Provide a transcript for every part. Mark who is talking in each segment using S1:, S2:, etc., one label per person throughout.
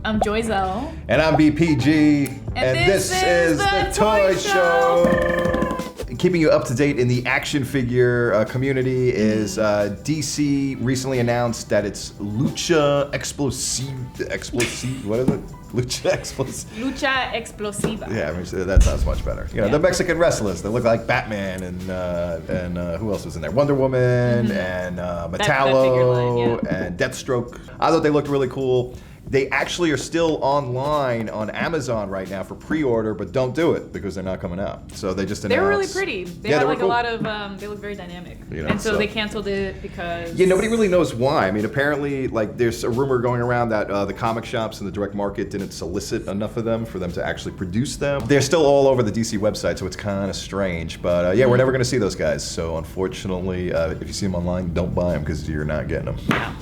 S1: I'm Joyzel.
S2: And I'm BPG.
S1: And this is the Toy Show.
S2: Keeping you up to date in the action figure community is DC recently announced that it's Lucha Explosiva. What is it?
S1: Lucha Explosiva.
S2: Yeah, I mean, that sounds much better. You know, the Mexican wrestlers that look like Batman and who else was in there? Wonder Woman and Metallo and Deathstroke. I thought they looked really cool. They actually are still online on Amazon right now for pre-order, but don't do it because they're not coming out. So they just announced.
S1: They're really pretty. They have like cool. A lot of, they look very dynamic. You know, and so they canceled it because...
S2: Yeah, nobody really knows why. I mean, apparently, like, there's a rumor going around that the comic shops and the direct market didn't solicit enough of them for them to actually produce them. They're still all over the DC website, so it's kind of strange. But yeah, we're never going to see those guys. So unfortunately, if you see them online, don't buy them because you're not getting them.
S1: Yeah.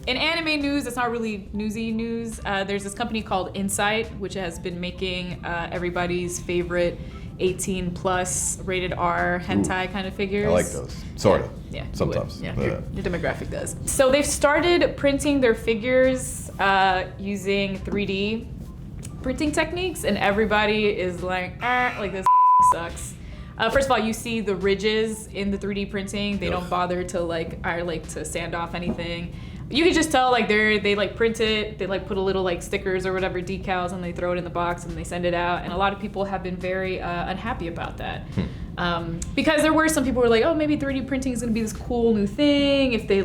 S1: In anime news, it's not really newsy news. There's this company called Insight, which has been making everybody's favorite 18 plus rated R hentai kind of figures.
S2: I like those. Sort of.
S1: Yeah.
S2: Sometimes.
S1: Yeah, your demographic does. So they've started printing their figures using 3D printing techniques, and everybody is like this sucks. First of all, you see the ridges in the 3D printing. They don't bother to to sand off anything. You can just tell they print it, they put a little stickers or whatever decals, and they throw it in the box and they send it out. And a lot of people have been very unhappy about that. Because there were some people who were like, oh, maybe 3D printing is gonna be this cool new thing if they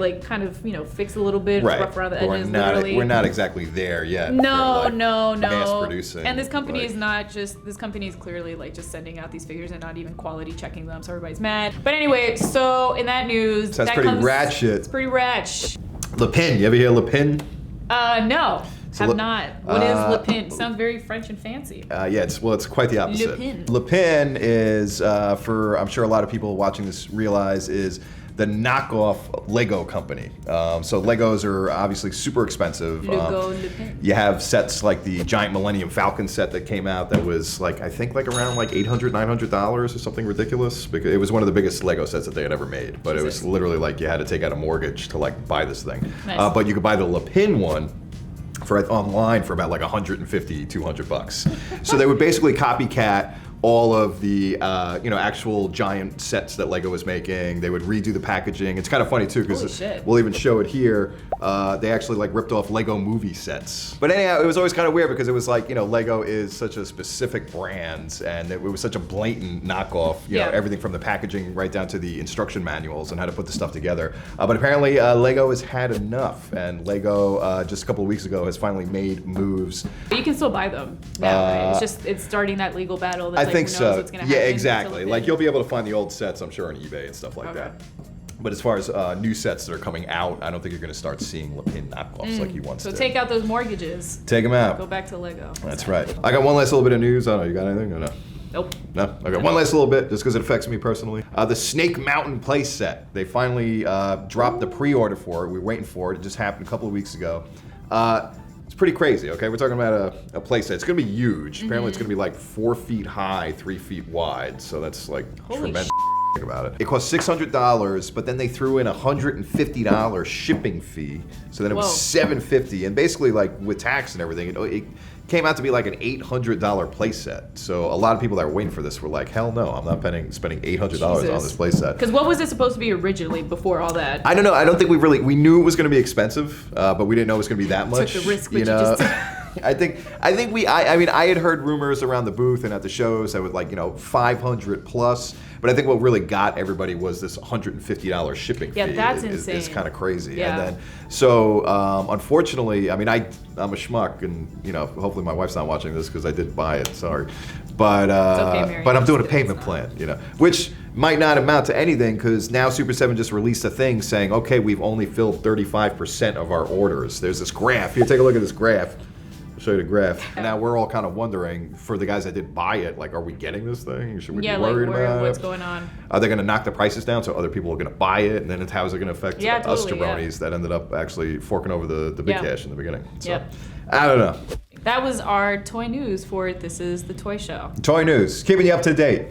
S1: fix a little bit, rough around the edges.
S2: We're not exactly there yet.
S1: No.
S2: Mass producing.
S1: And this company is not just, this company is clearly just sending out these figures and not even quality checking them, so everybody's mad. But anyway, so in that news,
S2: so that's pretty ratchet.
S1: It's pretty ratchet.
S2: Lepin, you ever hear Lepin?
S1: No, so have not. What is Lepin? Sounds very French and fancy.
S2: Yeah, it's quite the opposite.
S1: Lepin.
S2: Lepin is, I'm sure a lot of people watching this realize, is the knockoff Lego company. So Legos are obviously super expensive.
S1: Lepin.
S2: You have sets like the giant Millennium Falcon set that came out that was I think around $800, $900 or something ridiculous, because it was one of the biggest Lego sets that they had ever made. But it was literally you had to take out a mortgage to buy this thing.
S1: Nice.
S2: But you could buy the Lepin one online for about $150, $200. So they would basically copycat all of the actual giant sets that Lego was making. They would redo the packaging. It's kind of funny too, because we'll even show it here. They actually ripped off Lego movie sets. But anyhow, it was always kind of weird because it was Lego is such a specific brand, and it was such a blatant knockoff. Everything from the packaging right down to the instruction manuals and how to put the stuff together. But apparently Lego has had enough, and Lego just a couple of weeks ago has finally made moves.
S1: But you can still buy them now, right? It's starting that legal battle.
S2: I think so. Yeah, exactly. You'll be able to find the old sets, I'm sure, on eBay and stuff like that. But as far as new sets that are coming out, I don't think you're going to start seeing Lepin knockoffs like you once did.
S1: So take out those mortgages.
S2: Take them out.
S1: Go back to Lego.
S2: That's right. I got one last little bit of news. I don't know, you got anything or no?
S1: Nope.
S2: No? Okay, one last little bit, just because it affects me personally. The Snake Mountain Playset. They finally dropped the pre-order for it. We were waiting for it. It just happened a couple of weeks ago. It's pretty crazy, okay? We're talking about a playset. It's gonna be huge. Apparently it's gonna be 4 feet high, 3 feet wide. So that's tremendous. About it. It cost $600, but then they threw in a $150 shipping fee. So then it was $750, and basically with tax and everything, it came out to be an $800 playset. So a lot of people that were waiting for this were like, hell no, I'm not spending $800 on this playset.
S1: Because what was it supposed to be originally before all that?
S2: I don't know. I don't think we knew it was going to be expensive, but we didn't know it was going to be that much.
S1: Took the risk, you know.
S2: I had heard rumors around the booth and at the shows that would 500 plus. But I think what really got everybody was this $150 shipping fee.
S1: Yeah, that's insane.
S2: It's kind of crazy.
S1: Yeah.
S2: And then, unfortunately, I'm a schmuck, and hopefully my wife's not watching this because I did buy it. Sorry, but but I'm doing a payment plan, which might not amount to anything because now Super 7 just released a thing saying, okay, we've only filled 35% of our orders. There's this graph. Here, take a look at this graph. Show you the graph. Now we're all kind of wondering, for the guys that did buy it, are we getting this thing? Should we be worried about it?
S1: What's going on?
S2: Are they going to knock the prices down so other people are going to buy it? And then how is it going to affect us jabronis that ended up actually forking over the big cash in the beginning? So, I don't know.
S1: That was our toy news for This Is the Toy Show.
S2: Toy news, keeping you up to date.